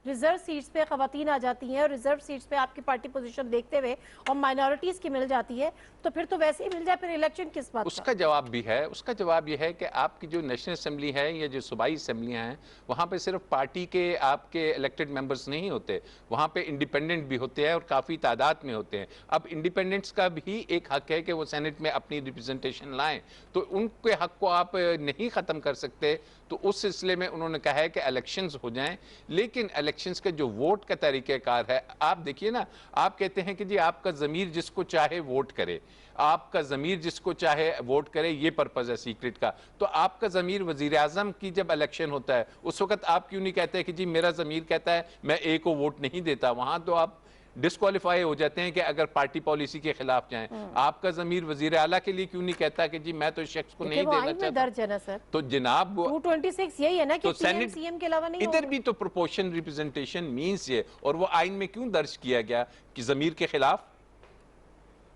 Reserve seats पे खवातीन आ जाती हैं और रिजर्व सीट्स पे आपकी पार्टी पोजीशन देखते हुए और माइनॉरिटीज की मिल जाती है, तो फिर तो वैसे ही मिल जाए, फिर इलेक्शन किस बात उसका जवाब भी है। उसका जवाब यह है कि आपकी जो नेशनल असेंबली है या जो सूबाई असेंबलियां हैं, वहां पे सिर्फ पार्टी के आपके इलेक्टेड मेंबर्स नहीं होते, वहां पे इंडिपेंडेंट भी होते हैं और काफ़ी तादाद में होते हैं। अब इंडिपेंडेंट्स का भी एक हक है कि वो सेनेट में अपनी रिप्रेजेंटेशन लाएं, तो उनके हक को आप नहीं ख़त्म कर सकते। तो उस सिलसिले में उन्होंने कहा है कि इलेक्शंस हो जाएं, लेकिन इलेक्शंस का जो वोट का तरीक़ेकार है, आप देखिए ना, आप कहते हैं कि जी आपका ज़मीर जिसको चाहे वोट करे, आपका ज़मीर जिसको चाहे वोट करे, ये पर्पज़ है सीक्रेट का। तो आपका ज़मीर वज़ीर आज़म की जब इलेक्शन होता है उस वक्त आप क्यों नहीं कहते कि जी मेरा ज़मीर कहता है मैं ए को वोट नहीं देता? वहाँ तो आप डिस्क्वालीफाई हो जाते हैं कि अगर पार्टी पॉलिसी के खिलाफ जाएं। आपका ज़मीर वज़ीर आला के लिए क्यों नहीं कहता कि जी मैं तो इस शख्स को नहीं देना चाहता? दर्ज है ना सर, तो जनाब 226 यही है ना कि तो सेनेट सीएम के अलावा नहीं इधर भी तो प्रोपोर्शन रिप्रेजेंटेशन मीन्स ये, और वो आइन में क्यों दर्ज किया गया कि ज़मीर के खिलाफ,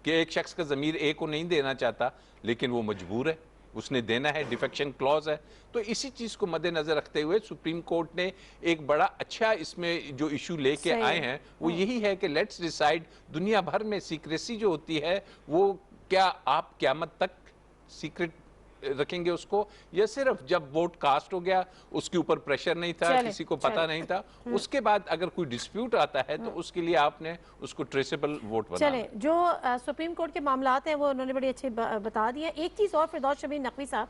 कि एक शख्स का ज़मीर ए को नहीं देना चाहता लेकिन वो मजबूर है, उसने देना है, डिफेक्शन क्लॉज है। तो इसी चीज़ को मद्देनज़र रखते हुए सुप्रीम कोर्ट ने एक बड़ा अच्छा इसमें जो इशू लेके आए हैं वो यही है कि लेट्स डिसाइड, दुनिया भर में सीक्रेसी जो होती है वो क्या आप क़यामत तक सीक्रेट रखेंगे उसको, या सिर्फ जब वोट कास्ट हो गया उसके ऊपर प्रेशर नहीं था, किसी को पता नहीं था, उसके बाद अगर कोई डिस्प्यूट आता है तो उसके लिए आपने उसको ट्रेसेबल वोट बनाना। चले, जो सुप्रीम कोर्ट के मामलात हैं वो उन्होंने बड़ी अच्छी बता दिया। एक चीज़ और, फिरदौस शमीर नकवी साहब,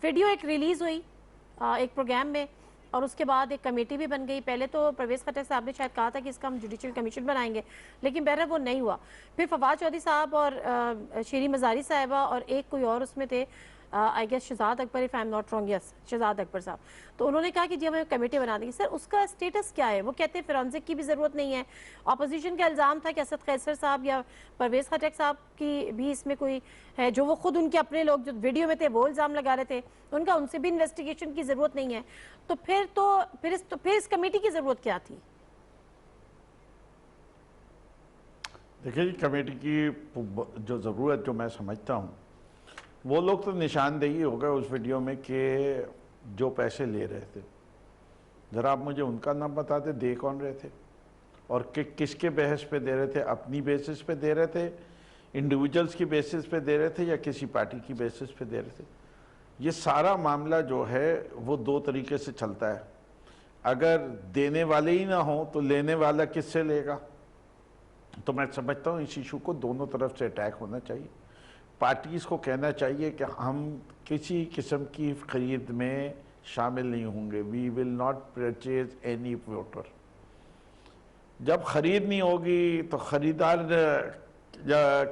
वीडियो एक रिलीज़ हुई एक प्रोग्राम में और उसके बाद एक कमेटी भी बन गई। पहले तो परवेज़ खट्टर साहब ने शायद कहा था कि इसका हम जुडिशल कमीशन बनाएंगे, लेकिन बहरहाल वो नहीं हुआ। फिर फवाद चौधरी साहब और शीरी मज़ारी साहिबा और एक कोई और उसमें थे, I guess Shahzad Akbar, if I am not wrong, yes Shahzad Akbar साहब, तो उन्होंने कहा कि जी हमें कमेटी बना देंगे। सर उसका स्टेटस क्या है? वो कहते हैं फोरेंसिक की भी ज़रूरत नहीं है। अपोजिशन का इल्ज़ाम था कि असद कैसर साहब या परवेज़ खट्टर साहब की भी इसमें कोई है, जो वो खुद उनके अपने लोग जो वीडियो में थे वो इल्ज़ाम लगा रहे थे, उनका उनसे भी इन्वेस्टिगेशन की ज़रूरत नहीं है। तो फिर इस कमेटी की ज़रूरत क्या थी? देखिए जी, कमेटी की जो ज़रूरत जो मैं समझता हूँ, वो लोग तो निशानदेही हो गए उस वीडियो में कि जो पैसे ले रहे थे, ज़रा आप मुझे उनका नाम बताते, दे कौन रहे थे और किसके बेसिस पे दे रहे थे? अपनी बेसिस पे दे रहे थे, इंडिविजुअल्स की बेसिस पे दे रहे थे या किसी पार्टी की बेसिस पे दे रहे थे? ये सारा मामला जो है वो दो तरीके से चलता है। अगर देने वाले ही ना हो तो लेने वाला किससे लेगा? तो मैं समझता हूँ इस इशू को दोनों तरफ से अटैक होना चाहिए। पार्टीज़ को कहना चाहिए कि हम किसी किस्म की खरीद में शामिल नहीं होंगे, we will not purchase any voter. जब खरीद नहीं होगी तो ख़रीदार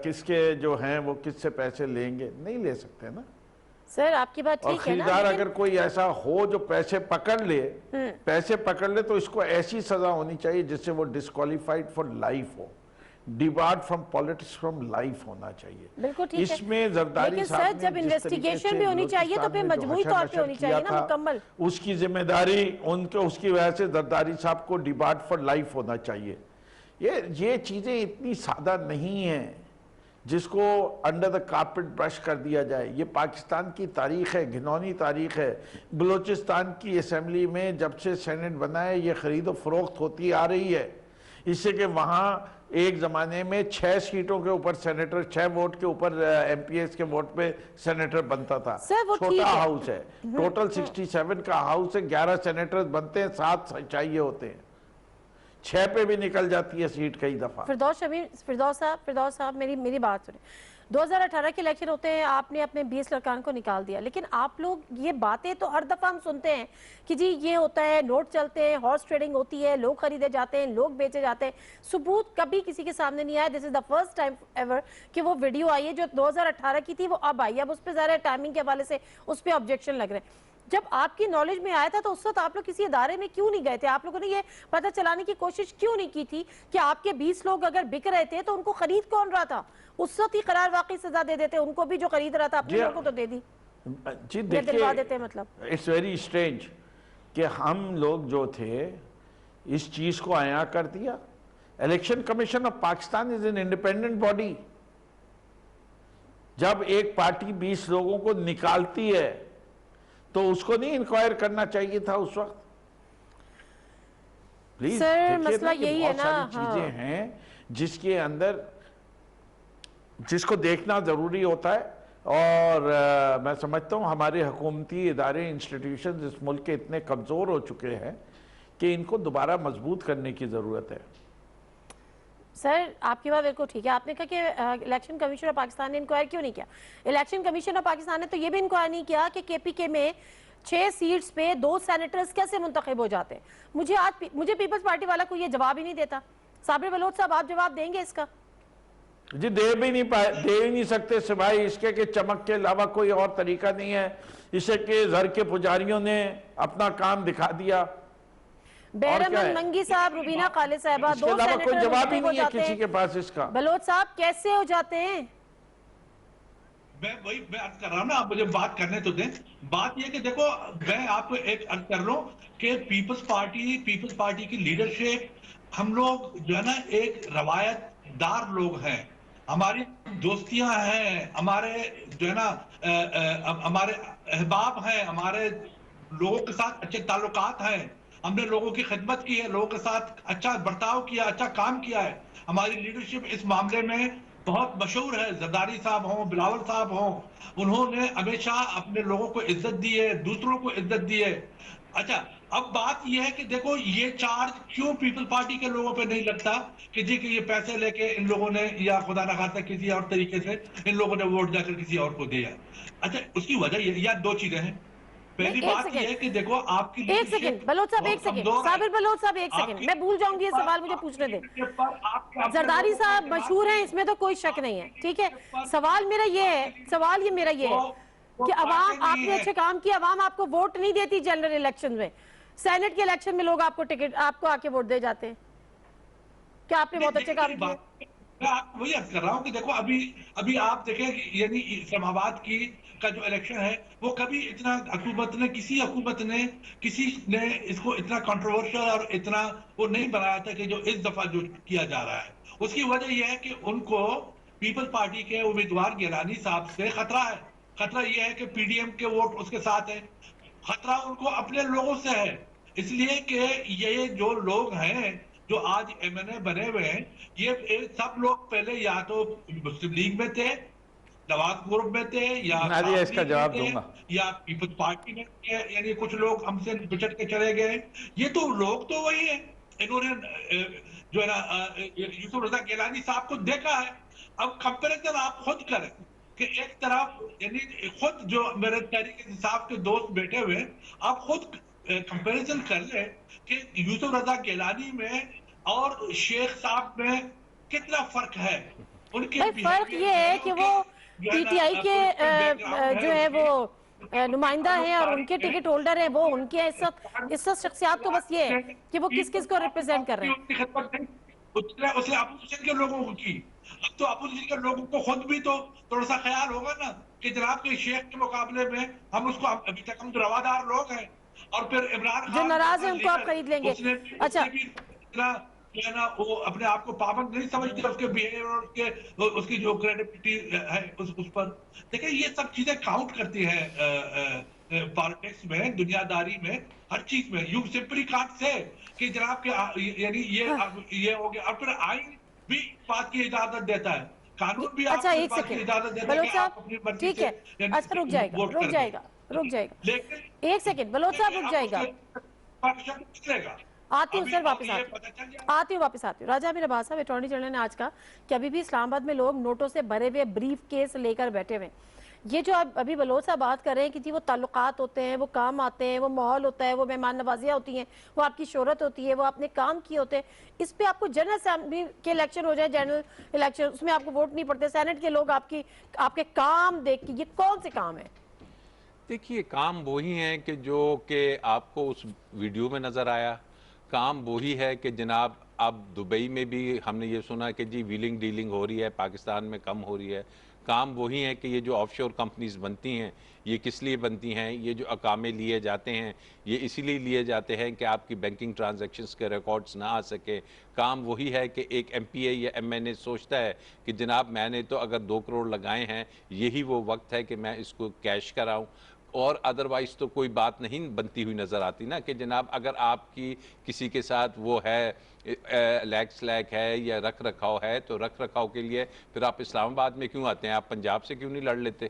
किसके जो हैं वो किससे पैसे लेंगे? नहीं ले सकते ना सर, आपकी बात ठीक है ना। और खरीदार अगर कोई ऐसा हो जो पैसे पकड़ ले तो इसको ऐसी सज़ा होनी चाहिए जिससे वो डिस्क्वालीफाइड फॉर लाइफ हो, debarred from politics from life होना चाहिए। बिल्कुल ठीक इसमें है, जरदारी लेकिन साहब सर जब इन्वेस्टिगेशन भी होनी चाहिए तो फिर मजबूरी तौर पे होनी चाहिए ना मुकम्मल। उसकी जिम्मेदारी उसकी वजह से जरदारी साहब को डिबार्ड फॉर लाइफ होना चाहिए। ये चीज़ें इतनी सादा नहीं हैं जिसको अंडर द कारपेट ब्रश कर दिया जाए। ये पाकिस्तान की तारीख है, घिनौनी तारीख है। बलूचिस्तान की असेंबली में जब से सेनेट बना है ये खरीदो फरोख्त होती आ रही है, इससे कि वहाँ एक ज़माने में 6 सीटों के ऊपर सेनेटर, 6 वोट के ऊपर एमपीएस के वोट पे सेनेटर बनता था। छोटा हाउस है, टोटल 67 का हाउस है, 11 सेनेटर्स बनते हैं, 7 चाहिए होते हैं, 6 पे भी निकल जाती है सीट कई दफा। फिरदौस साहब मेरी बात सुने। 2018 के इलेक्शन होते हैं, आपने अपने 20 लड़कान को निकाल दिया, लेकिन आप लोग ये बातें तो हर दफा हम सुनते हैं कि जी ये होता है, नोट चलते हैं, हॉर्स ट्रेडिंग होती है, लोग खरीदे जाते हैं, लोग बेचे जाते हैं। सबूत कभी किसी के सामने नहीं आया। This is the first time ever कि वो वीडियो आई है जो 2018 की थी, वो अब आई है। अब उस पर ज़रा टाइमिंग के हवाले से उस पर ऑब्जेक्शन लग रहे हैं। जब आपकी नॉलेज में आया था तो उस वक्त आप लोग किसी अदारे में क्यों नहीं गए थे? आप लोगों ने ये पता चलाने की कोशिश क्यों नहीं की थी कि आपके 20 लोग अगर बिक रहे थे तो उनको खरीद कौन रहा था? उस वक्त ही करार वाकई सजा दे देते, उनको भी जो खरीद रहा था अपने लोगों को तो दे दी जी। दिलवा देते। मतलब इट्स वेरी स्ट्रेंज कि हम लोग जो थे इस चीज को आया कर दिया। Election commission of Pakistan is an independent body. जब एक पार्टी 20 लोगों को निकालती है तो उसको नहीं इंक्वायर करना चाहिए था उस वक्त? प्लीज सर, देखिए मसला कि यही है बहुत ना, सारी हाँ। चीजें हैं जिसके अंदर जिसको देखना जरूरी होता है। और मैं समझता हूँ हमारे हुकूमती इदारे इंस्टीट्यूशन इस मुल्क के इतने कमज़ोर हो चुके हैं कि इनको दोबारा मजबूत करने की ज़रूरत है। सर, आपकी बात बिल्कुल ठीक है। आपने कहा कि इलेक्शन कमीशन ऑफ पाकिस्तान ने इंक्वायर क्यों नहीं किया। इलेक्शन कमीशन ऑफ पाकिस्तान ने तो ये भी इंक्वायर नहीं किया कि केपीके में 6 सीट्स पे 2 सेनेटर्स कैसे मुंतखब हो जाते हैं। मुझे पीपल्स पार्टी वाला कोई ये जवाब ही नहीं देता। साबिर बलोच साहब, आप जवाब देंगे इसका? जी दे ही नहीं सकते, सिवाय इसके कि चमक के अलावा कोई और तरीका नहीं है। इसे के घर के पुजारियों ने अपना काम दिखा दिया। बैरमन मंगी साहब, रुबीना खालिद साहबा, इसके 2 अलावा कोई सेनेटर जवाब ही मुंतखब हो नहीं है जाते किसी के हैं। पास इसका। बलोच साहब कैसे हो जाते हैं? मैं वही बात कर रहा हूं ना, आप मुझे बात करने तो दें। बात यह कि देखो, मैं आपको एक अर्ज कर रहा हूं कि पीपल्स पार्टी की लीडरशिप, हम लोग जो है ना एक रवायतदार लोग हैं, हमारी दोस्तियां हैं, हमारे जो है ना हमारे अहबाब हैं, हमारे लोगों के साथ अच्छे ताल्लुकात हैं, हमने लोगों की खिदमत की है, लोगों के साथ अच्छा बर्ताव किया, अच्छा काम किया है। हमारी लीडरशिप इस मामले में बहुत मशहूर है। जरदारी साहब हों, बिलावल साहब हों, उन्होंने हमेशा अपने लोगों को इज्जत दी है, दूसरों को इज्जत दी है। अच्छा, अब बात यह है कि देखो, ये चार्ज क्यों पीपल पार्टी के लोगों पे नहीं लगता कि जी कि ये पैसे लेके इन लोगों ने, या खुदा न खास्ता किसी और तरीके से इन लोगों ने वोट जाकर किसी और को दिया। अच्छा, उसकी वजह या दो चीजें हैं। नहीं, पहली एक बात यह है सेकंड, कि देखो, आपकी एक सेकंड बलोच साहब, एक सेकंड साबिर बलोच साहब, एक सेकंड, मैं भूल जाऊंगी ये सवाल, मुझे पूछने दें। जरदारी साहब मशहूर हैं, इसमें तो कोई शक नहीं है, ठीक है। सवाल ये मेरा ये है कि अवाम, आपने अच्छे काम किए, अवाम आपको वोट नहीं देती जनरल इलेक्शन में। सेनेट के इलेक्शन में लोग आपको आके वोट दे जाते हैं। क्या आपने बहुत अच्छे काम किए? मैं आपको वही अर्ज कर रहा हूँ कि देखो, अभी आप देखें, यानी इस्लामाबाद का जो इलेक्शन है, वो कभी इतना किसी हुकूमत ने इसको इतना कंट्रोवर्शियल और इतना वो नहीं बनाया था कि जो इस दफा जो किया जा रहा है। उसकी वजह यह है कि उनको पीपल पार्टी के उम्मीदवार गिलानी साहब से खतरा है। खतरा यह है कि पीडीएम के वोट उसके साथ है। खतरा उनको अपने लोगों से है, इसलिए कि ये जो लोग हैं जो आज एमएनए बने हुए हैं, ये सब लोग पहले या तो मुस्लिम लीग में थे, नवाज ग्रुप में थे, या इसका जवाब दूंगा, या पीपल्स पार्टी में थे, यानी कुछ लोग हमसे बिछड़ के चले गए। ये तो लोग तो वही है। इन्होंने जो है ना यूसुफ रजा गिलानी साहब को देखा है। अब कंपैरिजन आप खुद करें कि एक तरफ, यानी खुद जो मेरे तहरीक इंसाफ के दोस्त बैठे हुए, आप खुद कंपैरिजन कर ले कि यूसुफ रजा गिलानी में और शेख साहब में कितना फर्क है। उनके फर्क ये है कि वो पीटीआई के जो है वो नुमाइंदा है और उनके टिकट होल्डर है, वो उनके इस शख्सियात तो बस ये है कि वो किस किस को रिप्रेजेंट कर रहे हैं। उसने अपोजिशन के लोगों को की। अब तो अपोजिशन के लोगों को खुद भी तो थोड़ा सा ख्याल होगा ना कि जनाब के शेख के मुकाबले में हम उसको, अभी तक हम तो रवादार लोग हैं, और फिर इमरान जो नाराज है उनको आप खरीद लेंगे। अच्छा, जो है ना वो अपने आप को पाबंद नहीं समझते, उसके बिहेवियर और उसकी जो क्रेडिबिलिटी है उस पर। देखिए, ये सब चीजें काउंट करती है पॉलिटिक्स में, दुनियादारी में, हर चीज में। यू सिंपली कांट से कि जनाब के यानी ये हो गया। और फिर आइन भी बात की इजाजत देता है, कानून भी अच्छा, आपको एक बात की सेकंड इजाजत देता है कि आप अपनी मर्जी ठीक से, है, अच्छा रुक जाएगा, लेकिन एक सेकंड बलोच साहब, रुक जाएगा, आती हूँ सर, वापस आती हूँ। राजा अमीर अब्बास साहब, अटॉर्नी जनरल ने आज कहा कि अभी भी इस्लामाबाद में लोग नोटों से भरे हुए ब्रीफ केस लेकर बैठे हुए। ये जो अभी बलोच साहब बात कर रहे हैं कि जी वो ताल्लुकात होते हैं, वो काम आते हैं, वो माहौल होता है, वो मेहमान नवाजियाँ होती हैं, वो आपकी शोहरत होती है, वो आपने काम किए होते हैं, इस पर आपको जनरल असेंबली के इलेक्शन हो जाए, जनरल इलेक्शन, उसमें आपको वोट नहीं पड़ते, सेनेट के लोग आपके काम देख के, ये कौन से काम है? देखिए, काम वही हैं कि आपको उस वीडियो में नज़र आया। काम वही है कि जनाब, अब दुबई में भी हमने ये सुना कि जी व्हीलिंग डीलिंग हो रही है, पाकिस्तान में कम हो रही है। काम वही है कि ये जो ऑफशोर कंपनीज बनती हैं, ये किस लिए बनती हैं? ये जो अकामे लिए जाते हैं, ये इसीलिए लिए जाते हैं कि आपकी बैंकिंग ट्रांजैक्शंस के रिकॉर्ड्स ना आ सके। काम वही है कि एक एमपीए या एमएनए सोचता है कि जनाब मैंने तो अगर 2 करोड़ लगाए हैं, यही वो वक्त है कि मैं इसको कैश कराऊं। और अदरवाइज तो कोई बात नहीं बनती हुई नजर आती ना, कि जनाब अगर आपकी किसी के साथ वो है लैग स्लैग है या रख रखाव है, तो रख रखाव के लिए फिर आप इस्लामाबाद में क्यों आते हैं? आप पंजाब से क्यों नहीं लड़ लेते?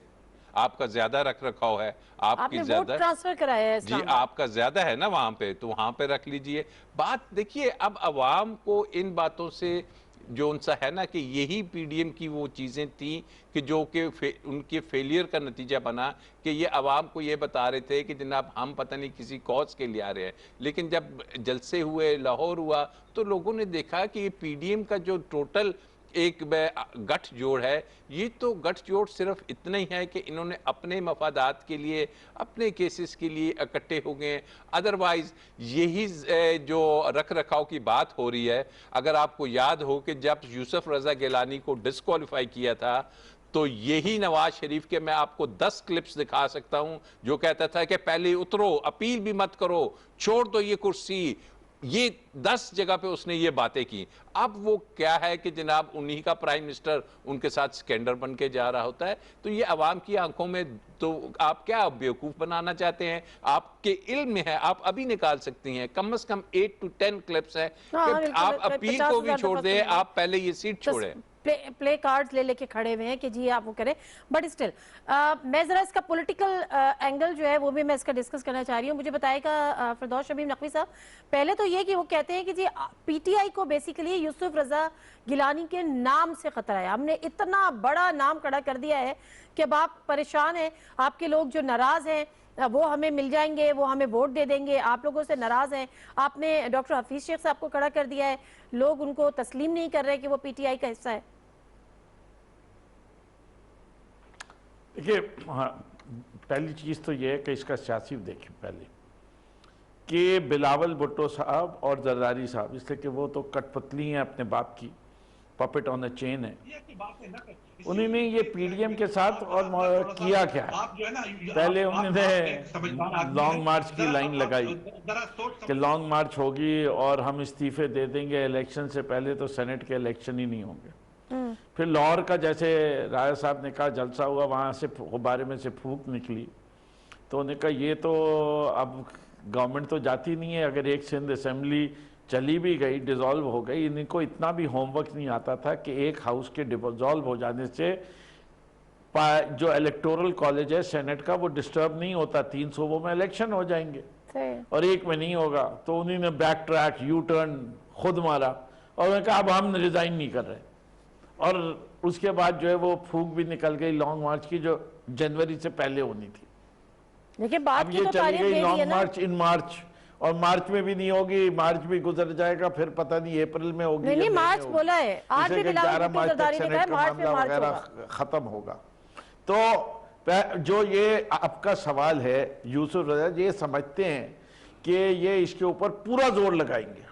आपका ज्यादा रख रखाव है, आपकी आपने वोट ज्यादा ट्रांसफर कराया है जी, इस्लामाबाद। आपका ज्यादा है ना वहां पे, तो वहां पे रख लीजिए। बात देखिए, अब अवाम को इन बातों से जो उनसा है ना, कि यही पीडीएम की वो चीजें थी कि जो कि उनके फेलियर का नतीजा बना, कि ये अवाम को ये बता रहे थे कि जनाब हम पता नहीं किसी कॉज के लिए आ रहे हैं, लेकिन जब जलसे हुए, लाहौर हुआ, तो लोगों ने देखा कि ये पीडीएम का जो टोटल एक गठजोड़ है, ये तो गठजोड़ सिर्फ इतना ही है कि इन्होंने अपने मफादात के लिए, अपने केसेस के लिए इकट्ठे हो गए। अदरवाइज यही जो रख रखाव की बात हो रही है, अगर आपको याद हो कि जब यूसुफ रजा गिलानी को डिस्क्वालीफाई किया था, तो यही नवाज शरीफ के मैं आपको 10 क्लिप्स दिखा सकता हूं, जो कहता था कि पहले उतरो, अपील भी मत करो, छोड़ दो ये कुर्सी। ये 10 जगह पे उसने ये बातें की। अब वो क्या है कि जनाब उन्हीं का प्राइम मिनिस्टर उनके साथ स्कैंडल बन के जा रहा होता है। तो ये अवाम की आंखों में, तो आप क्या बेवकूफ बनाना चाहते हैं? आपके इल्म में है, आप अभी निकाल सकती हैं, कम से कम 8 to 10 क्लिप्स हैं कि आप अपील को भी छोड़ दें, आप पहले ये सीट छोड़ें। प्ले कार्ड्स ले लेके खड़े हुए हैं कि जी आप वो करें, बट स्टिल मैं जरा इसका पॉलिटिकल एंगल जो है वो भी मैं इसका डिस्कस करना चाह रही हूँ। मुझे बताएगा फिरदौस शमीम नकवी साहब, पहले तो ये कि वो कहते हैं कि जी पीटीआई को बेसिकली यूसुफ रजा गिलानी के नाम से खतरा है, हमने इतना बड़ा नाम खड़ा कर दिया है कि अब आप परेशान हैं, आपके लोग जो नाराज हैं वो हमें मिल जाएंगे, वो हमें वोट दे देंगे, आप लोगों से नाराज हैं। आपने डॉक्टर हफीज शेख साहब को खड़ा कर दिया है, लोग उनको तस्लीम नहीं कर रहे कि वो पीटीआई का हिस्सा है। देखिए, हाँ, पहली चीज़ तो ये है कि इसका सियासी देखिए पहले कि बिलावल भुट्टो साहब और जरदारी साहब, इसलिए कि वो तो कठपुतली हैं अपने बाप की, पपेट ऑन अ चेन है, उन्होंने ये पीडीएम के साथ और किया क्या है? पहले उन्होंने लॉन्ग मार्च की लाइन लगाई कि लॉन्ग मार्च होगी और हम इस्तीफे दे देंगे इलेक्शन से पहले, तो सेनेट के इलेक्शन ही नहीं होंगे। फिर लाहौर का जैसे राय साहब ने कहा जलसा हुआ, वहाँ से गुब्बारे में से फूंक निकली, तो उन्होंने कहा ये तो अब गवर्नमेंट तो जाती नहीं है, अगर एक सिंध असेंबली चली भी गई, डिज़ोल्व हो गई, इनको इतना भी होमवर्क नहीं आता था कि एक हाउस के डिज़ोल्व हो जाने से जो इलेक्टोरल कॉलेज है सेनेट का वो डिस्टर्ब नहीं होता, 3 सूबों में इलेक्शन हो जाएंगे और एक में नहीं होगा। तो उन्होंने बैक ट्रैक, यू टर्न खुद मारा और उन्होंने कहा अब हम रिजाइन नहीं कर रहे, और उसके बाद जो है वो फूक भी निकल गई लॉन्ग मार्च की, जो जनवरी से पहले होनी थी। देखिए बात ये चली गई लॉन्ग मार्च इन मार्च, और मार्च में भी नहीं होगी, मार्च भी गुजर जाएगा, फिर पता नहीं अप्रैल में होगी, नहीं मार्च बोला है, आज भी 11 मार्च तक सेनेट का मामला वगैरह खत्म होगा। तो जो ये आपका सवाल है, यूसुफ रजा ये समझते हैं कि ये इसके ऊपर पूरा जोर लगाएंगे,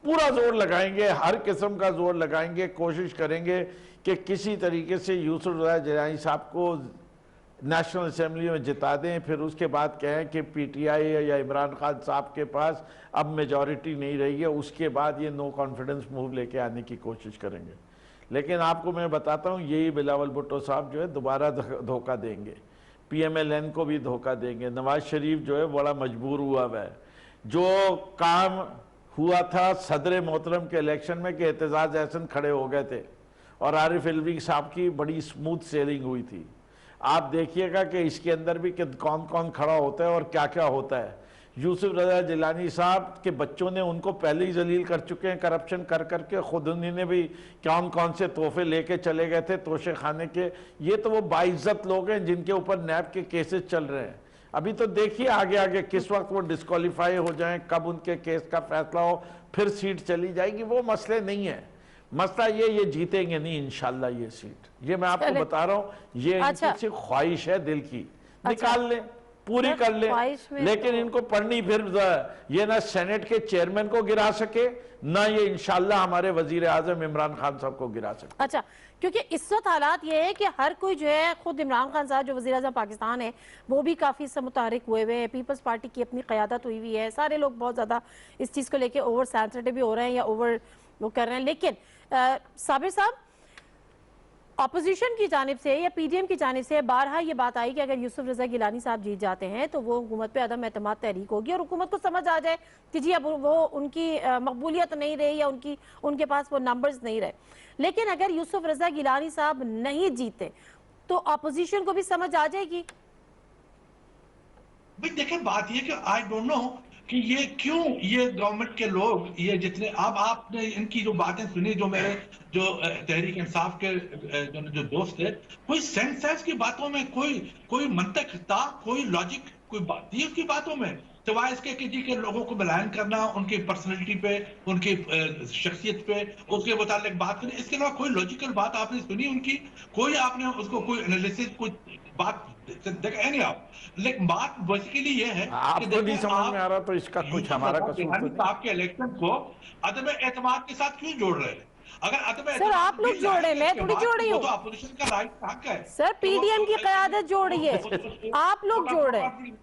पूरा जोर लगाएंगे, हर किस्म का जोर लगाएंगे, कोशिश करेंगे कि किसी तरीके से यूसुफ रजा गिलानी साहब को नेशनल असेंबली में जिता दें। फिर उसके बाद कहें कि पीटीआई या इमरान खान साहब के पास अब मेजॉरिटी नहीं रही है, उसके बाद ये नो कॉन्फिडेंस मूव लेके आने की कोशिश करेंगे। लेकिन आपको मैं बताता हूँ, यही बिलावल भुट्टो साहब जो है दोबारा धोखा देंगे, PMLN को भी धोखा देंगे। नवाज शरीफ जो है बड़ा मजबूर हुआ है, जो काम हुआ था सदर मोहतरम के इलेक्शन में कि एतजाज एहसन खड़े हो गए थे और आरिफ अलवी साहब की बड़ी स्मूथ सेलिंग हुई थी। आप देखिएगा कि इसके अंदर भी कि कौन कौन खड़ा होता है और क्या क्या होता है। यूसुफ रजा गिलानी साहब के बच्चों ने उनको पहले ही जलील कर चुके हैं करप्शन कर करके, खुद उन्होंने भी कौन कौन से तोहफे लेके चले गए थे तोशे खाने के। ये तो वो बाइज्जत लोग हैं जिनके ऊपर नैब के केसेस चल रहे हैं। अभी तो देखिए आगे आगे किस वक्त वो डिस्क्वालीफाई हो जाएं, कब उनके केस का फैसला हो, फिर सीट चली जाएगी, वो मसले नहीं है। मसला ये जीतेंगे नहीं इंशाल्लाह ये सीट, ये मैं आपको बता रहा हूँ। ये इनकी ख्वाहिश है दिल की, निकाल लें, पूरी कर लें, लेकिन इनको पढ़नी फिर ये ना सेनेट के चेयरमैन को गिरा सके, ना ये इंशाल्लाह हमारे वजीर आजम इमरान खान साहब को गिरा सके। अच्छा, क्योंकि इस वक्त हालात ये है कि हर कोई जो है, खुद इमरान खान साहब जो वज़ीर आज़म पाकिस्तान है वो भी काफ़ी इससे मुतारिक हुए हुए हैं, पीपल्स पार्टी की अपनी क़यादत हुई हुई है, सारे लोग बहुत ज़्यादा इस चीज़ को लेके ओवर सेंसिटिव भी हो रहे हैं या ओवर वो कर रहे हैं। लेकिन साबिर साहब, अपोजिशन की जानिब से या पीडीएम की जानिब से बारहा ये बात आई कि अगर यूसुफ रजा गिलानी साहब जीत जाते हैं तो वो हुकूमत पे अदम एतमाद तहरीक होगी और हुकूमत को समझ आ जाए कि जी अब वो उनकी मकबूलियत नहीं रही या उनके पास वो नंबर्स नहीं रहे। लेकिन अगर यूसुफ रजा गिलानी साहब नहीं जीते तो अपोजिशन को भी समझ आ जाएगी। भाई देखिए, बात ये कि आई डोंट नो कि ये क्यों ये गवर्नमेंट के लोग ये जितने अब आपने इनकी जो बातें सुनी, जो मेरे जो तहरीक इंसाफ के जो दोस्त थे, कोई सेंस की बातों में कोई मंतक था, कोई लॉजिक, कोई बात थी उसकी बातों में, सिवाय इसके कि जी के लोगों को बयान करना, उनकी पर्सनैलिटी पे, उनकी शख्सियत पे, उसके मुतालिक बात करनी। इसके अलावा कोई लॉजिकल बात आपने सुनी उनकी? कोई आपने उसको कोई एनालिसिस, कोई बात देखा नहीं आप? लेकिन बात बेसिकली ये है कि आपको नहीं समझ में आ रहा तो इसका कुछ हमारा कसूर तो नहीं। आपके इलेक्शन को अदम एतमाद के साथ क्यों जोड़ रहे हैं? अगर अदम सर आप लोग जोड़ रहे हैं, मैं थोड़ी जोड़ रही हूँ। तो अपोजिशन का राइट हक है सर पीडीएम की क़यादत जोड़ रही है, आप लोग जोड़ रहे हैं,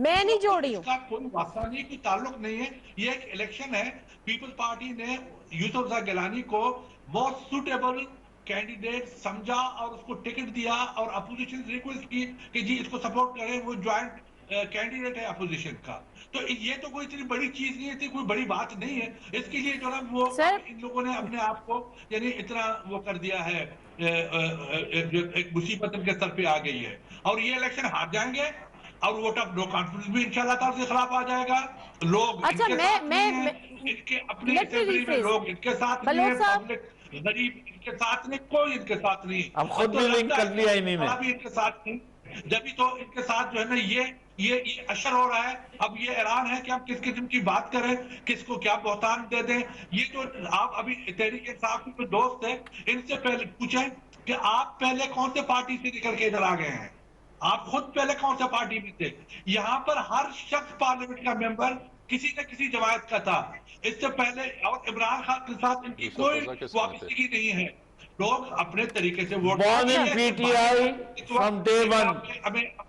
मैं नहीं जोड़ रही हूँ। इसका कोई वास्ता नहीं, कोई ताल्लुक नहीं है। ये एक इलेक्शन है। पीपल्स पार्टी ने यूसुफ रजा गिलानी को मोस्ट सुटेबल कैंडिडेट समझा और उसको टिकट दिया और अपोजिशन रिक्वेस्ट की कि जी इसको सपोर्ट करें, वो ज्वाइंट कैंडिडेट है अपोजिशन का। तो ये तो कोई इतनी बड़ी चीज नहीं है, कोई बड़ी बात नहीं है। इसके लिए जो ना वो इन लोगों ने अपने आप को यानी इतना वो कर दिया है, एक मुसीबत इनके सर पे आ गई है और ये इलेक्शन हार जाएंगे और वोट ऑफ नो कॉन्फिडेंस भी इंशाल्लाह ताला से खिलाफ आ जाएगा। लोग अच्छा, इनके अपने असेंबली में लोग इनके साथ नहीं है, पब्लिक गरीब इनके साथ नहीं, कोई इनके साथ नहीं। अब खुद भी लिंक कर लिया इन्होंने, भी इनके साथ नहीं। जब भी तो इनके साथ जो है ना ये असर हो रहा है। अब ये हैरान है कि हम किस किस्म की बात करें, किसको क्या बहतान दे दें। ये जो आप अभी तहरीक इंसाफ के दोस्त है, इनसे पहले पूछें कि आप पहले कौन से पार्टी से निकल के इधर आ गए हैं? आप खुद पहले कौन सा पार्टी में थे? यहाँ पर हर शख्स पार्लियामेंट का मेंबर किसी न किसी जमात का था इससे पहले, और इमरान खान के साथ इनकी कोई वापसी नहीं है। लोग अपने तरीके से vote PTI from day one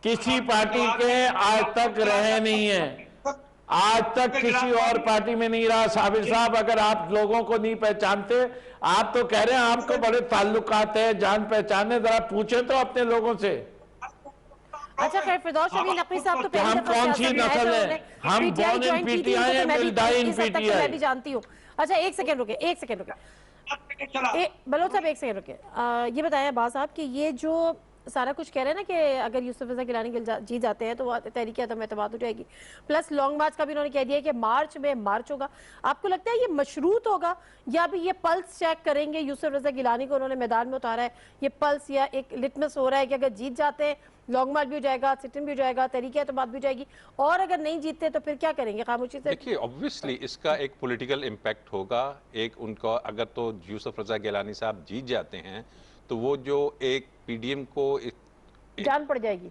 किसी पार्टी के आज तक रहे नहीं है, आज तक किसी और पार्टी में नहीं रहा। साबिर साहब, अगर आप लोगों को नहीं पहचानते, आप तो कह रहे हैं आपको बड़े ताल्लुकात है, जान पहचाने, जरा पूछे तो अपने लोगों से। अच्छा खैर, फिरदौस शबीर नकवी साहब तो हम कौन सी नस्ल है? हम बोर्न इन पीटीआई हैं, विल डाई इन पीटीआई। मैं भी जानती हूँ। अच्छा एक सेकंड रुके, बलोच साहब एक सेकंड रुके। ये बताएं अब्बास साहब कि ये जो सारा कुछ कह रहे हैं ना कि अगर यूसुफ रजा गिलानी जीत जाते हैं तो वो तहरीक अदम एतमाद हो जाएगी, प्लस लॉन्ग मार्च का भी उन्होंने कह दिया कि मार्च में मार्च होगा। आपको लगता है ये मशरूत होगा या भी ये पल्स चेक करेंगे? यूसुफ रजा गिलानी को उन्होंने मैदान में उतारा है, ये पल्स या एक लिटमस हो रहा है कि अगर जीत जाते हैं लॉन्ग मार्च भी हो जाएगा, सिटिंग भी हो जाएगा, तहरीक एतमाद भी हो जाएगी, और अगर नहीं जीतते तो फिर क्या करेंगे? खामोशी से? देखिए, ऑब्वियसली इसका एक पॉलिटिकल इम्पैक्ट होगा। एक उनका अगर तो यूसुफ रजा गिलानी साहब जीत जाते हैं तो वो जो एक पीडीएम को जान पड़ जाएगी,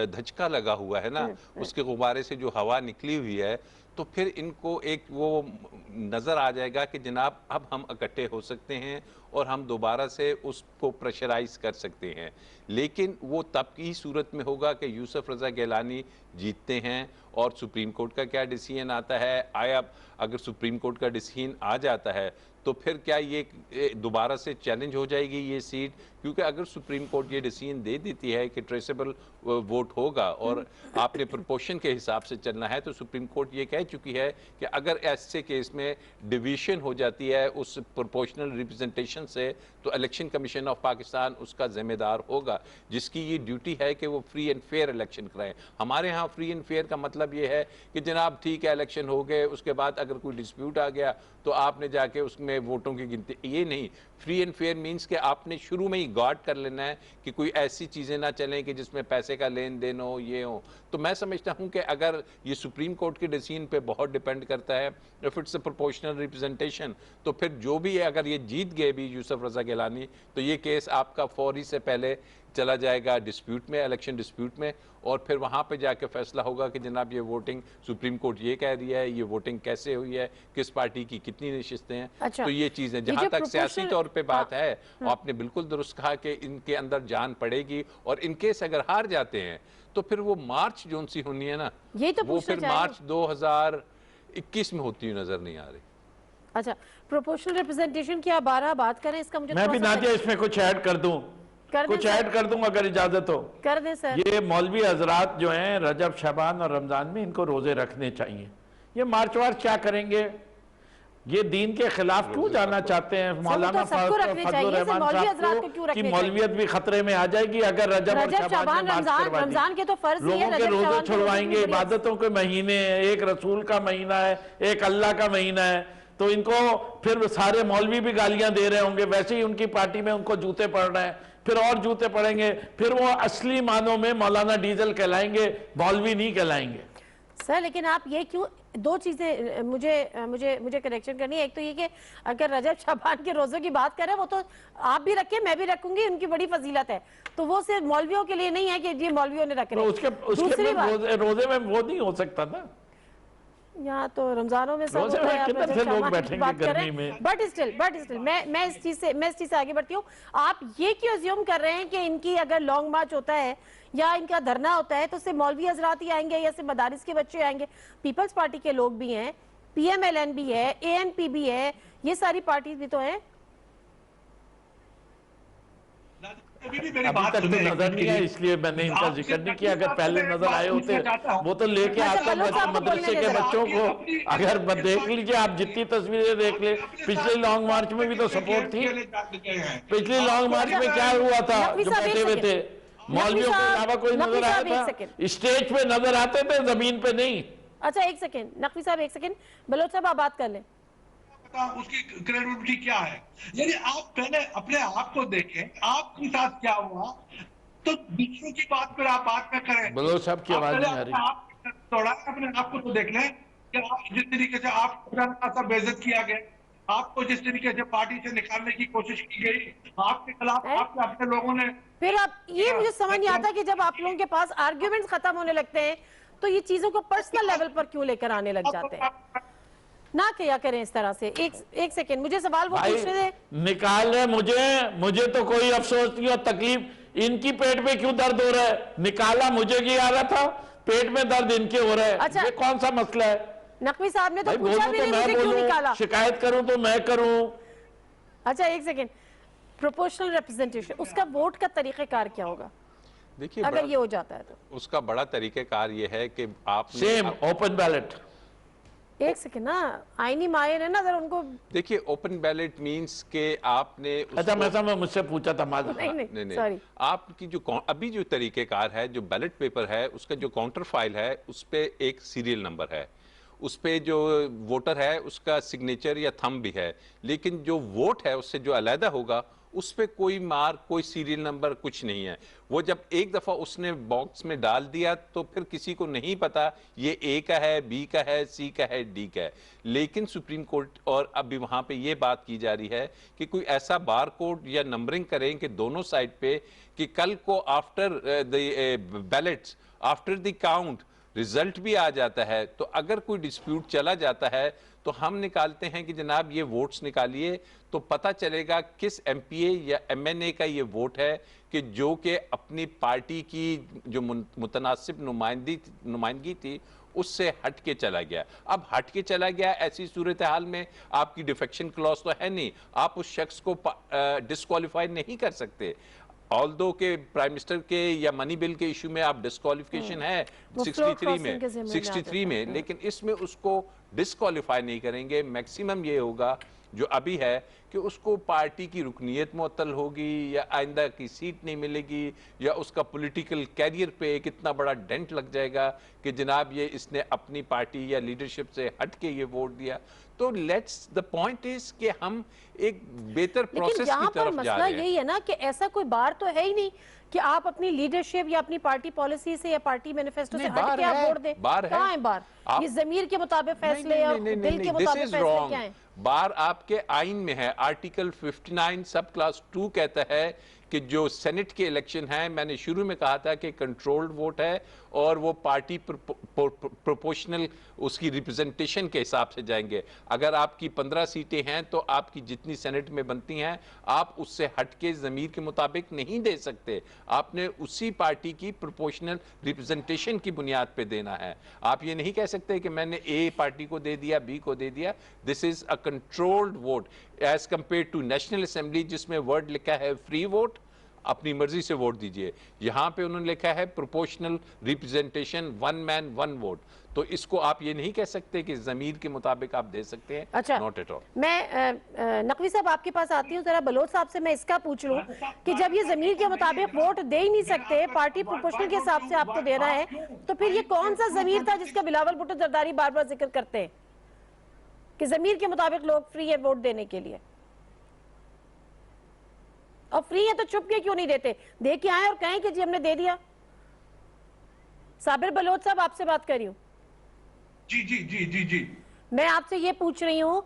धचका लगा हुआ है ना, उसके गुब्बारे से जो हवा निकली हुई है, तो फिर इनको एक वो नज़र आ जाएगा कि जनाब अब हम इकट्ठे हो सकते हैं और हम दोबारा से उसको प्रेशराइज कर सकते हैं। लेकिन वो तब की सूरत में होगा कि यूसुफ रजा गिलानी जीतते हैं और सुप्रीम कोर्ट का क्या डिसीजन आता है। आया अगर सुप्रीम कोर्ट का डिसीजन आ जाता है तो फिर क्या ये दोबारा से चैलेंज हो जाएगी ये सीट? क्योंकि अगर सुप्रीम कोर्ट ये डिसीजन दे देती है कि ट्रेसेबल वोट होगा और आपने प्रपोर्शन के हिसाब से चलना है, तो सुप्रीम कोर्ट ये कह चुकी है कि अगर ऐसे केस में डिवीजन हो जाती है उस प्रोपोर्शनल रिप्रेजेंटेशन से, तो इलेक्शन कमीशन ऑफ पाकिस्तान उसका जिम्मेदार होगा, जिसकी ये ड्यूटी है कि वो फ्री एंड फेयर इलेक्शन कराएं। हमारे यहाँ फ्री एंड फेयर का मतलब ये है कि जनाब ठीक है इलेक्शन हो गए, उसके बाद अगर कोई डिस्प्यूट आ गया तो आपने जाके उसमें वोटों की गिनती, ये नहीं। फ्री एंड फेयर मीन्स कि आपने शुरू में ही गार्ड कर लेना है कि कोई ऐसी चीज़ें ना चलें कि जिसमें पैसे का लेन देन हो, ये हो। तो मैं समझता हूं कि अगर ये सुप्रीम कोर्ट के डिसीजन पे बहुत डिपेंड करता है, if it's a proportional representation, तो फिर जो भी है, अगर ये जीत गए भी यूसुफ रजा गिलानी, तो ये केस आपका फौरी से पहले चला जाएगा डिस्प्यूट में, इलेक्शन डिस्प्यूट में, और फिर वहाँ पे जाके फैसला होगा कि जनाब ये वोटिंग सुप्रीम कोर्ट ये कह रही है, ये वोटिंग कैसे हुई है, किस पार्टी की कितनी नशिस्तें हैं। अच्छा, तो ये चीज़ें जहाँ तक सियासी तौर पे बात है, आपने बिल्कुल दुरुस्त कहा कि इनके अंदर जान पड़ेगी, और इनकेस अगर हार जाते हैं तो फिर वो मार्च जोन सी होनी है ना, ये तो वो फिर मार्च 2021 में होती हुई नजर नहीं आ रही। अच्छा, प्रोपोर्शनल रिप्रेजेंटेशन की आप 12 बात करें, इसका मुझे मैं भी थोड़ा सा नादिया इसमें कुछ ऐड कर दूं, कर दें कुछ सर, ऐड कर दूं अगर इजाजत हो। कर दें सर। ये मौलवी हजरात जो हैं रजब शबान और रमजान में इनको रोजे रखने चाहिए। ये मार्च वार्च क्या करेंगे, ये दीन के खिलाफ क्यों जाना चाहते हैं मौलाना सबको रखने चाहिए, फजलुर रहमान मौलवी साहब हजरात को को क्यों कि रखने मौलवियत भी खतरे में आ जाएगी अगर रजब और शबान में मार्च करवा दी। रमजान के तो फर्ज ही है, लोगों के रजब रोजे शबान के छुड़वाएंगे, रोजे भी इबादतों के महीने हैं, एक रसूल का महीना है, एक अल्लाह का महीना है, तो इनको फिर सारे मौलवी भी गालियां दे रहे होंगे, वैसे ही उनकी पार्टी में उनको जूते पड़ रहे हैं, फिर और जूते पड़ेंगे, फिर वो असली मानों में मौलाना डीजल कहलाएंगे, मौलवी नहीं कहलाएंगे। सर लेकिन आप ये क्यों, दो चीजें मुझे मुझे मुझे करेक्शन करनी है। एक तो ये कि अगर रजब शाबान के रोजों की बात करें, वो तो आप भी रखें, मैं भी रखूंगी, उनकी बड़ी फजीलत है, तो वो सिर्फ मौलवियों के लिए नहीं है कि ये मौलवियों ने रखे। तो उसके रोजे में वो नहीं हो सकता ना, यहाँ तो रमजानों में सब रोजे होता है, में आप कितने रजब से लोग शाबान की बैठेंगे बात गर्मी करें, में। बट स्टिल मैं इस चीज से आगे बढ़ती हूँ। आप ये क्यों अज्यूम कर रहे हैं कि इनकी अगर लॉन्ग मार्च होता है या इनका धरना होता है तो सिर्फ मौलवी हजरात ही आएंगे या सिर्फ मदारिस के बच्चे आएंगे? पीपल्स पार्टी के लोग भी हैं, PMLN भी है, ANP भी है, ये सारी पार्टीज भी तो हैं। अभी अभी तक तो नजर नहीं आया, इसलिए मैंने इनका जिक्र नहीं किया। अगर पहले नजर आए होते वो तो लेके आते मदरसे के बच्चों को। अगर देख लीजिए आप, जितनी तस्वीरें देख ले, पिछले लॉन्ग मार्च में भी तो सपोर्ट थी। पिछली लॉन्ग मार्च में क्या हुआ था, जो बैठे हुए थे मौलवियों के अलावा कोई नजर आया था? स्टेज पे नजर आते थे, जमीन पे नहीं। अच्छा एक सेकेंड नकवी साहब, एक सेकेंड, बलोच साहब आप बात कर लें। उसकी क्रेडिबिलिटी क्या है? यानी आप पहले अपने आप को देखें, आपके साथ क्या हुआ, तो दूसरों की बात पर आप बात न करें। बलोच साहब की आवाज नहीं आ रही। थोड़ा अपने आप को तो देख लें कि आप जिस तरीके से आपको बेइज्जत किया गया, आपको जिस तरीके से पार्टी से निकालने की कोशिश की गई, आपके खिलाफ आपके अपने लोगों ने। फिर अब ये मुझे समझ नहीं आता कि जब आप लोगों के पास आर्ग्यूमेंट्स खत्म होने लगते हैं तो ये चीजों को पर्सनल लेवल पर क्यों लेकर आने लग जाते हैं? ना क्या करें इस तरह से। एक सेकेंड, मुझे सवाल वो पूछने दे। निकाल रहे मुझे तो कोई अफसोस नहीं और तकलीफ, इनकी पेट में क्यों दर्द हो रहा है? निकाला मुझे की आ रहा था, पेट में दर्द इनके हो रहा है। अच्छा, ये कौन सा मसला है? नकवी साहब ने तो पूछा भी नहीं मुझे क्यों निकाला। शिकायत करूं तो मैं करूं। अच्छा एक सेकेंड, प्रोपोर्शनल रिप्रेजेंटेशन, उसका वोट का तरीकेकार क्या होगा? देखिए अगर ये हो जाता है तो उसका बड़ा तरीकेकार ये है कि आप सेम ओपन बैलेट। एक सेकेंड ना, आईनी माहिर है ना, अगर उनको देखिए ओपन बैलेट मींस के आपने अच्छा मैं मुझसे पूछा था माजरा। नहीं सॉरी, आपकी जो अभी जो तरीकेकार है, जो बैलेट पेपर है उसका जो काउंटर फाइल है उस पे एक सीरियल नंबर है, उस पे जो वोटर है उसका सिग्नेचर या थंब भी है, लेकिन जो वोट है उससे जो अलहदा होगा उस पे कोई मार्क, कोई सीरियल नंबर कुछ नहीं है। वो जब एक दफा उसने बॉक्स में डाल दिया तो फिर किसी को नहीं पता ये ए का है, बी का है, सी का है, डी का है। लेकिन सुप्रीम कोर्ट और अभी वहां पे ये बात की जा रही है कि कोई ऐसा बार कोड या नंबरिंग करें कि दोनों साइड पे, कि कल को after the ballets, after the count result भी आ जाता है तो अगर कोई डिस्प्यूट चला जाता है तो हम निकालते हैं कि जनाब ये वोट्स निकालिए, तो पता चलेगा किस MPA या MNA का ये वोट है कि जो कि अपनी पार्टी की जो मुतनासिब नुमाइंदगी थी उससे हट के चला गया। अब हट के चला गया, ऐसी सूरत हाल में आपकी डिफेक्शन क्लॉज तो है नहीं, आप उस शख्स को डिस्क्वालीफाई नहीं कर सकते। ऑल्दो के प्राइम मिनिस्टर के या मनी बिल के इशू में आप डिस्क्वालिफिकेशन है 63 में, लेकिन इसमें उसको डिस्क्वालीफाई नहीं करेंगे। मैक्सिमम ये होगा जो अभी है कि उसको पार्टी की रुकनीत मुअत्तल होगी या आइंदा की सीट नहीं मिलेगी या उसका पॉलिटिकल कैरियर पे एक इतना बड़ा डेंट लग जाएगा कि जनाब ये इसने अपनी पार्टी या लीडरशिप से हट के ये वोट दिया। तो लेट्स द पॉइंट इज कि हम एक बेहतर प्रोसेस की तरफ जा रहे हैं। यही है ना कि ऐसा कोई बार तो है ही नहीं कि आप अपनी लीडरशिप या अपनी पार्टी पॉलिसी से या पार्टी मैनिफेस्टो से हट के आप वोट दें। कहाँ है बार? ये ज़मीर के मुताबिक फैसले और दिल के मुताबिक फैसले क्या हैं? बार आपके आइन में है, आर्टिकल 59 सब क्लास 2 कहता है कि जो सेनेट के इलेक्शन है, मैंने शुरू में कहा था कि कंट्रोल्ड वोट है और वो पार्टी प्रोपोर्शनल उसकी रिप्रेजेंटेशन के हिसाब से जाएंगे। अगर आपकी 15 सीटें हैं तो आपकी जितनी सेनेट में बनती हैं आप उससे हटके ज़मीर के मुताबिक नहीं दे सकते, आपने उसी पार्टी की प्रोपोर्शनल रिप्रेजेंटेशन की बुनियाद पे देना है। आप ये नहीं कह सकते कि मैंने ए पार्टी को दे दिया, बी को दे दिया। This is a controlled vote as compare to national assembly जिसमें वर्ड लिखा है फ्री वोट, अपनी मर्जी से वोट दीजिए। यहां पे उन्होंने लिखा है proportional representation, one man one vote. तो इसको आप ये नहीं कह सकते कि जमीर के मुताबिक आप दे सकते हैं। अच्छा, नॉट एट ऑल। मैं नकवी साहब आपके पास आती हूँ, जरा बलोच साहब से मैं इसका पूछ लूँ कि जब ये जमीर के मुताबिक वोट दे ही नहीं सकते, पार्टी प्रोपोर्शनल के हिसाब से आपको देना है, तो फिर ये कौन सा जमीर था जिसका बिलावल भुट्टो जरदारी बार बार जिक्र करते हैं कि जमीर के मुताबिक लोग फ्री है वोट देने के लिए? और फ्री है तो चुप के क्यों नहीं देते, दे के आए और कहें कि जी हमने दे दिया। साबिर बलोच साहब आपसे बात कर रही हूँ। जी जी जी जी जी मैं आपसे ये पूछ रही हूँ,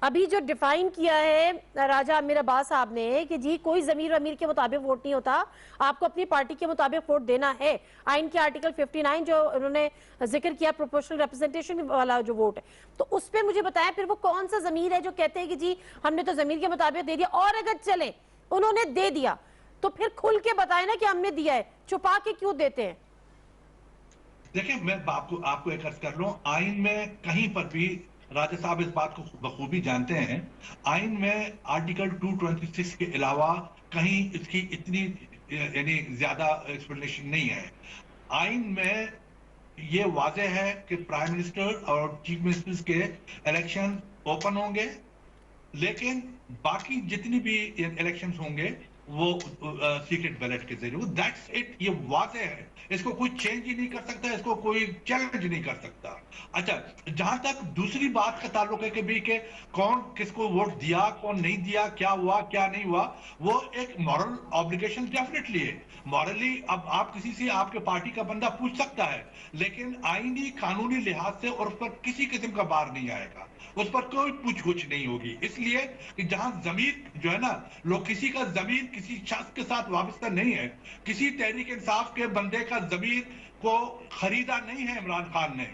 अभी जो डिफाइन किया है राजा अमीर अब्बास साहब ने कि जी कोई जमीर अमीर के मुताबिक वोट नहीं होता, आपको अपनी पार्टी के मुताबिक वोट देना है। आइन के आर्टिकल 59 जो उन्होंने जिक्र किया प्रोपोर्शनल रिप्रेजेंटेशन वाला जो वोट है, तो उस पर मुझे बताएं फिर वो कौन सा जमीर है जो कहते हैं कि जी हमने तो जमीर के मुताबिक दे दिया। और अगर चले उन्होंने दे दिया तो फिर खुल के बताएं ना कि हमने दिया है, छुपा के क्यों देते हैं? देखिए, मैं आपको एक अर्ज कर लूं, आइन में कहीं पर भी राजा साहब इस बात को बखूबी जानते हैं, आइन में आर्टिकल 226 के अलावा कहीं इसकी इतनी यानी ज्यादा एक्सप्लेनेशन नहीं है। आइन में ये वाज़ेह है कि प्राइम मिनिस्टर और चीफ मिनिस्टर्स के इलेक्शन ओपन होंगे, लेकिन बाकी जितनी भी इलेक्शंस होंगे वो सीक्रेट बैलेट के जरिए। दैट्स इट, ये वाज़ेह है, इसको कोई चेंज ही नहीं कर सकता, इसको कोई चैलेंज नहीं कर सकता। अच्छा, जहां तक दूसरी बात का ताल्लुक है कि भी के कौन किसको वोट दिया, कौन नहीं दिया, क्या हुआ क्या नहीं हुआ, वो एक मॉरल ऑब्लिगेशन डेफिनेटली है। मॉरली अब आप किसी से आपके पार्टी का बंदा पूछ सकता है, लेकिन आईनी कानूनी लिहाज से और उस पर किसी किस्म का बार नहीं आएगा, उस पर कोई पूछ-गुछ नहीं होगी। इसलिए कि जहां जमीर जो है ना, लोग किसी का जमीर किसी शख्स के साथ वाबस्ता नहीं है, किसी तहरीक इंसाफ के बंदे का जमीर को खरीदा नहीं है इमरान खान ने।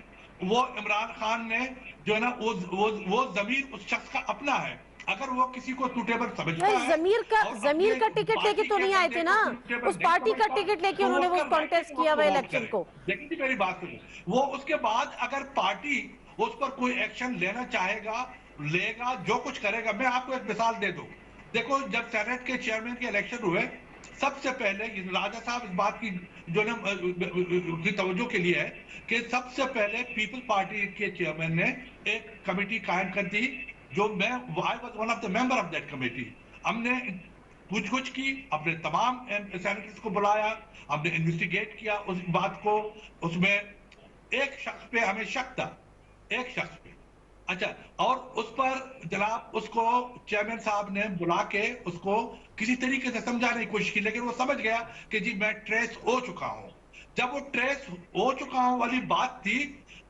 वो इमरान खान ने जो है ना वो जमीर उस शख्स का अपना है। अगर वो किसी को सूटेबल समझता है, जमीर का टिकट लेके तो नहीं आए थे ना, उस पार्टी का टिकट लेके उन्होंने वो कॉन्टेस्ट किया हुआ इलेक्शन को। देखिए मेरी बात सुनो, वो उसके बाद अगर पार्टी उस पर कोई एक्शन लेना चाहेगा, लेगा, जो कुछ करेगा। मैं आपको एक मिसाल दे दूं, देखो जब सेनेट के चेयरमैन के इलेक्शन हुए, सबसे पहले राजा साहब इस बात की जो ना की तवज्जो के लिए है कि सबसे पहले पीपल पार्टी के चेयरमैन ने एक कमेटी कायम कर दी, जो मैं I was one of the member of that committee. हमने पूछ-गुछ की, अपने तमाम सेनेटर्स को बुलाया, हमने इन्वेस्टिगेट किया उस बात को। उसमें एक शख्स पे हमें शक था, एक शख्स पे। अच्छा, और उस पर जनाब उसको चेयरमैन साहब ने बुला के उसको किसी तरीके से समझाने की कोशिश की, लेकिन वो समझ गया कि जी मैं ट्रेस हो चुका हूं। जब वो ट्रेस हो चुका हूं वाली बात थी,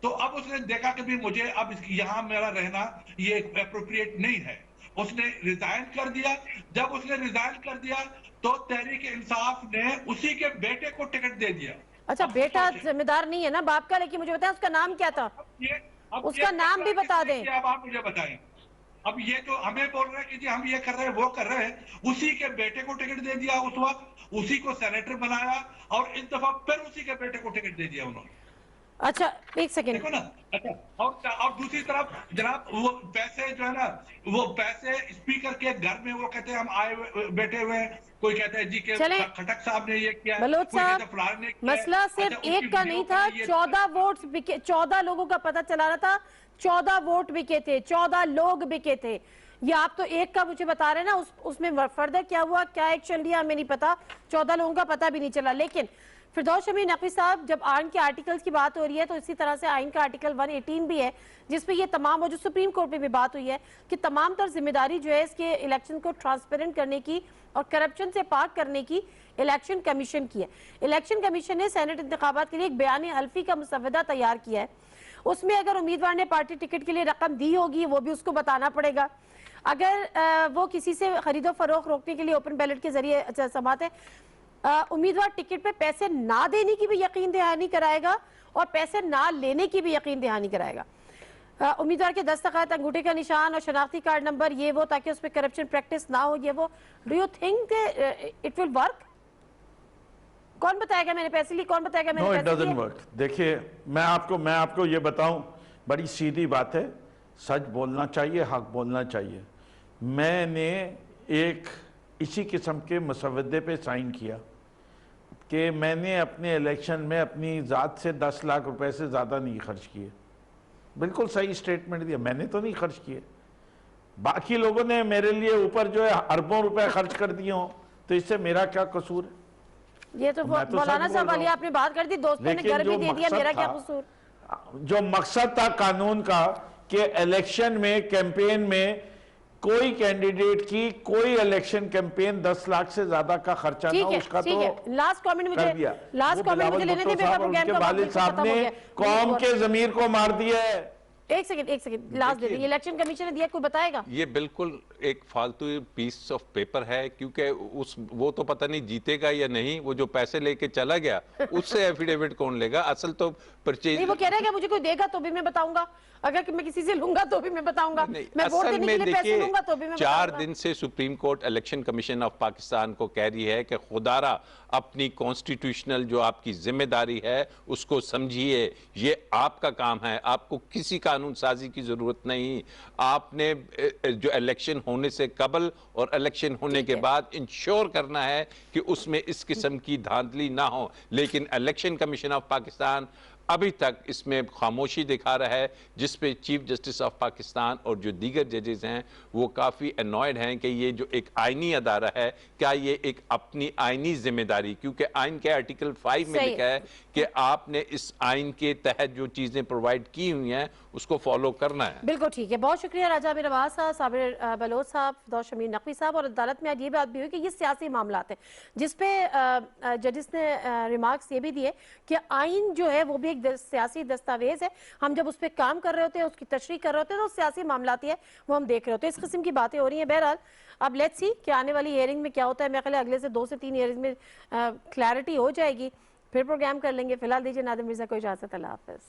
तो अब उसने देखा कि भी मुझे अब यहां मेरा रहना ये एप्रोप्रिएट नहीं है, उसने रिजाइन कर दिया। जब उसने रिजाइन कर दिया तो तहरीक इंसाफ ने उसी के बेटे को टिकट दे दिया। अच्छा, बेटा जिम्मेदार नहीं है ना बाप का, लेकिन मुझे बताएं उसका नाम क्या था, उसका नाम भी बता दें। अब आप मुझे बताएं, अब ये जो हमें बोल रहे हैं कि जी हम ये कर रहे हैं वो कर रहे हैं, उसी के बेटे को टिकट दे दिया उस वक्त, उसी को सेनेटर बनाया, और इस दफा फिर उसी के बेटे को टिकट दे दिया उन्होंने। अच्छा एक सेकंड देखो ना। अच्छा, और दूसरी तरफ जनाब वो पैसे जो है ना, वो पैसे स्पीकर के घर में वो कहते हैं हम आए बैठे हुए हैं, कोई कहता है जी के खटक साहब ने ये किया, बलोच साहब, मसला सिर्फ एक का नहीं था, 14 वोट्स बिके, 14 लोगों का पता चला रहा था, 14 वोट बिके थे, 14 लोग बिके थे। ये आप तो एक का मुझे बता रहे हैं ना, उसमें फर्दर क्या हुआ, क्या एक्शन लिया हमें नहीं पता, 14 लोगों का पता भी नहीं चला। लेकिन फिरदौस शमी नकवी साहब, जब आइन के आर्टिकल्स की बात हो रही है तो इसी तरह से आइन का आर्टिकल 118 भी है, जिसपे ये तमाम, और जो सुप्रीम कोर्ट में भी बात हुई है कि तमाम तर जिम्मेदारी जो है इसके इलेक्शन को ट्रांसपेरेंट करने की और करप्शन से पाक करने की इलेक्शन कमीशन की है। इलेक्शन कमीशन ने सेनेट इंतखाबात के लिए एक बयान हल्फी का मुसवदा तैयार किया है। उसमें अगर उम्मीदवार ने पार्टी टिकट के लिए रकम दी होगी वो भी उसको बताना पड़ेगा। अगर वो किसी से खरीदो फरोख्त रोकने के लिए ओपन बैलेट के जरिए समाते उम्मीदवार टिकट पे पैसे ना देने की भी यकीन दहानी कराएगा और पैसे ना लेने की भी यकीन दहानी कराएगा। उम्मीदवार के दस्तखत, अंगूठे का निशान और शनाख्ती कार्ड नंबर ये वो, ताकि उस पर करप्शन प्रैक्टिस ना हो ये वो। Do you think it will work? कौन बताएगा मैंने पैसे लिए, कौन बताएगा मैंने नो, पैसे इट डजंट लिए? वर्क। देखिए, मैं आपको ये बताऊं, बड़ी सीधी बात है, सच बोलना चाहिए, हक बोलना चाहिए। मैंने एक इसी किस्म के मसवदे पे साइन किया कि मैंने अपने इलेक्शन में अपनी ज़ात से 10 लाख रुपए से ज़्यादा नहीं खर्च किए। बिल्कुल सही स्टेटमेंट दिया, मैंने तो नहीं खर्च किए। बाकी लोगों ने मेरे लिए ऊपर जो है अरबों रुपए खर्च कर दिए हों, तो इससे मेरा क्या कसूर है? ये तो मैं तो मौलाना सच साहब बोल वाली रहा हूं। आपने बात कर दी, दोस्तों ने लेकिन घर भी जो दे दिया, मकसद मेरा क्या था, कसूर? जो मकसद था कानून का कि इलेक्शन में, कैंपेन में कोई कैंडिडेट की कोई इलेक्शन कैंपेन 10 लाख से ज्यादा का खर्चा ना, उसका ठीक तो है। लास्ट कमेंट कर दिया। मुझे, लास्ट वो कमेंट मुझे बिलावल लेने भुट्टो दे, साहब और प्रोग्राम उनके का वालिद खत्म साहब हो ने गया। कौम के जमीर को मार दिया है। एक सेकंड लास्ट दे दीजिए। इलेक्शन कमीशन ने दिया, कोई बताएगा? ये बिल्कुल एक फालतू पीस ऑफ पेपर है, क्योंकि वो तो पता नहीं जीतेगा या नहीं। वो जो पैसे लेके चला गया उससे एफिडेविट कौन लेगा? असल तो परचेज, नहीं, वो कह रहे हैं कि मुझे कोई देगा तो भी मैं बताऊंगा, अगर मैं किसी से लूंगा तो भी मैं बताऊंगा, मैं वोट असल देने के में लिए पैसे देखिए, लूंगा तो भी मैं 4 बताऊंगा। दिन से supreme court election commission of Pakistan को कह रही है कि खुदारा अपनी कॉन्स्टिट्यूशनल जो आपकी जिम्मेदारी है उसको समझिए, ये आपका काम है, आपको किसी कानून साजी की जरूरत नहीं। आपने जो इलेक्शन होने से कबल और इलेक्शन होने के बाद इंश्योर करना है कि उसमें इस किस्म की धांधली ना हो। लेकिन इलेक्शन कमीशन ऑफ पाकिस्तान अभी तक इसमें खामोशी दिखा रहा है, जिसपे चीफ जस्टिस ऑफ पाकिस्तान और जो दीगर जजेस हैं वो काफ़ी अनॉयड हैं कि ये जो एक आइनी अदारा है, क्या ये एक अपनी आइनी जिम्मेदारी, क्योंकि आइन के आर्टिकल 5 में लिखा है कि आपने इस आइन के तहत जो चीज़ें प्रोवाइड की हुई हैं उसको फॉलो करना है। बिल्कुल ठीक है, बहुत शुक्रिया राजा अमीर नवाज साहब, साबिर बलोच साहब, फिरदौस शमीर नकवी साहब। और अदालत में आज ये बात भी हुई कि ये सियासी मामला है, जिसपे जजिस ने रिमार्क्स ये भी दिए कि आइन जो है वो भी एक सियासी दस्तावेज है। हम जब उस पर काम कर रहे होते हैं, उसकी तशरीह कर रहे होते हैं, तो सियासी मामलाती है वो हम देख रहे होते हैं। इस किस्म की बातें हो रही हैं। बहरहाल अब लेट्स सी कि आने वाली हियरिंग में क्या होता है। मैं ख्याल अगले से 2 से 3 हियरिंग में क्लैरिटी हो जाएगी, फिर प्रोग्राम कर लेंगे। फिलहाल दीजिए नादिम मिर्जा को इजाजत। अल्लाह हाफिज।